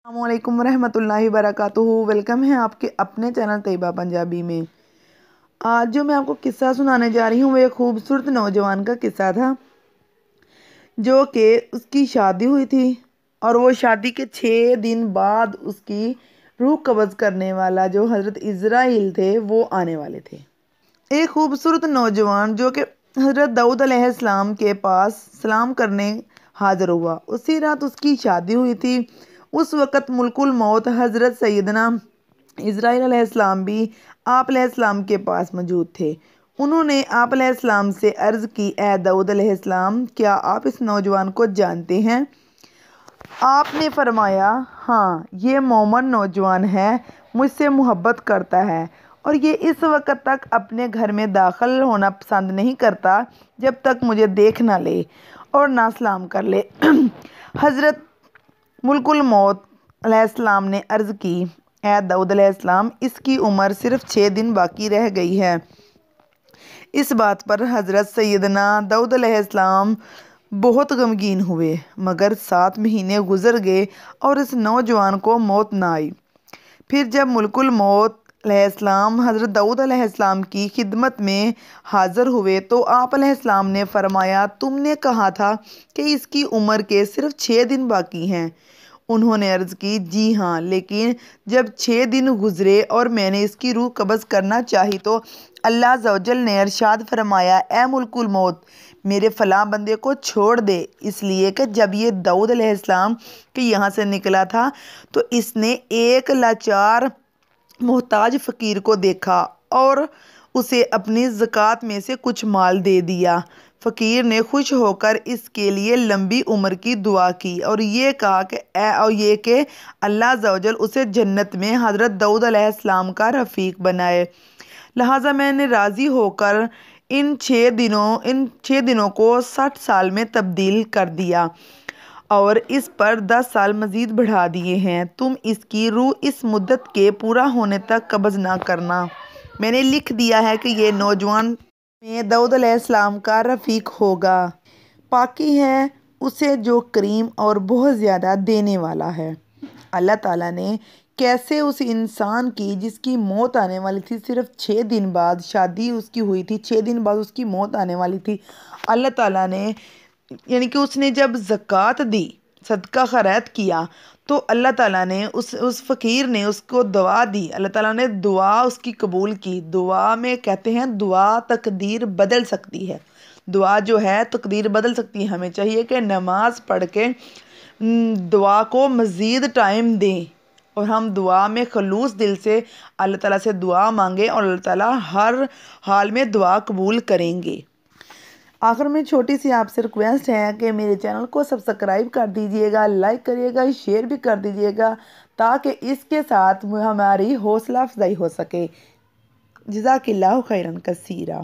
السلام علیکم ورحمۃ اللہ وبرکاتہ۔ ویلکم ہے آپ کے اپنے چینل طیبہ پنجابی میں۔ آج جو میں آپ کو قصہ سنانے جا رہی ہوں وہ ایک خوبصورت نوجوان کا قصہ تھا جو کہ اس کی شادی ہوئی تھی اور وہ شادی کے 6 دن بعد اس کی روح قبض کرنے والا جو حضرت عزرائیل تھے وہ آنے والے تھے۔ ایک خوبصورت نوجوان جو کہ حضرت داؤد علیہ السلام کے پاس سلام کرنے حاضر ہوا، اسی رات اس کی شادی ہوئی تھی۔ اس وقت ملک الموت حضرت سیدنا عزرائیل علیہ السلام بھی آپ علیہ السلام کے پاس موجود تھے۔ انہوں نے آپ علیہ السلام سے عرض کی، اے داؤد علیہ السلام، کیا آپ اس نوجوان کو جانتے ہیں؟ آپ نے فرمایا، ہاں، یہ مومن نوجوان ہے، مجھ سے محبت کرتا ہے اور یہ اس وقت تک اپنے گھر میں داخل ہونا پسند نہیں کرتا جب تک مجھے دیکھ نہ لے اور نہ سلام کر لے۔ حضرت ملک الموت علیہ السلام نے عرض کی، اے داؤد علیہ السلام، اس کی عمر صرف 6 دن باقی رہ گئی ہے۔ اس بات پر حضرت سیدنا داؤد علیہ السلام بہت غمگین ہوئے، مگر 7 مہینے گزر گئے اور اس نوجوان کو موت نہ آئی۔ پھر جب ملک الموت علیہ السلام حضرت داؤد علیہ السلام کی خدمت میں حاضر ہوئے تو آپ علیہ السلام نے فرمایا، تم نے کہا تھا کہ اس کی عمر کے صرف 6 دن باقی ہیں۔ انہوں نے عرض کی، جی ہاں، لیکن جب 6 دن گزرے اور میں نے اس کی روح قبض کرنا چاہی تو اللہ عز و جل نے ارشاد فرمایا، اے ملک الموت، میرے فلاں بندے کو چھوڑ دے، اس لیے کہ جب یہ داؤد علیہ السلام کے یہاں سے نکلا تھا تو اس نے ایک لاچار محتاج فقیر کو دیکھا اور اسے اپنی زکوٰۃ میں سے کچھ مال دے دیا۔ فقیر نے خوش ہو کر اس کے لیے لمبی عمر کی دعا کی اور یہ کہا کہ اللہ عز و جل اسے جنت میں حضرت داؤد علیہ السلام کا رفیق بنائے۔ لہٰذا میں نے راضی ہو کر ان 6 دنوں کو 60 سال میں تبدیل کر دیا اور اس پر 10 سال مزید بڑھا دیے ہیں۔ تم اس کی روح اس مدت کے پورا ہونے تک قبض نہ کرنا۔ میں نے لکھ دیا ہے کہ یہ نوجوان میں داؤد علیہ السلام کا رفیق ہوگا۔ پاکی ہے اسے جو کریم اور بہت زیادہ دینے والا ہے۔ اللہ تعالیٰ نے کیسے اس انسان کی جس کی موت آنے والی تھی، صرف 6 دن بعد شادی اس کی ہوئی تھی، 6 دن بعد اس کی موت آنے والی تھی، اللہ تعالیٰ نے یعنی کہ اس نے جب زکوٰۃ دی، صدقہ خیرات کیا تو اللہ تعالیٰ نے اس فقیر نے اس کو دعا دی، اللہ تعالیٰ نے دعا اس کی قبول کی۔ دعا میں کہتے ہیں دعا تقدیر بدل سکتی ہے، دعا جو ہے تقدیر بدل سکتی ہے۔ ہمیں چاہیے کہ نماز پڑھ کے دعا کو مزید ٹائم دیں اور ہم دعا میں خلوص دل سے اللہ تعالیٰ سے دعا مانگیں اور اللہ تعالیٰ ہر حال میں دعا قبول کریں گے۔ آخر میں چھوٹی سی آپ سے ریکویسٹ ہے کہ میرے چینل کو سبسکرائب کر دیجئے گا، لائک کریے گا، شیئر بھی کر دیجئے گا تاکہ اس کے ساتھ ہماری حوصلہ افزائی ہو سکے۔ جزاک اللہ خیرا کثیرا۔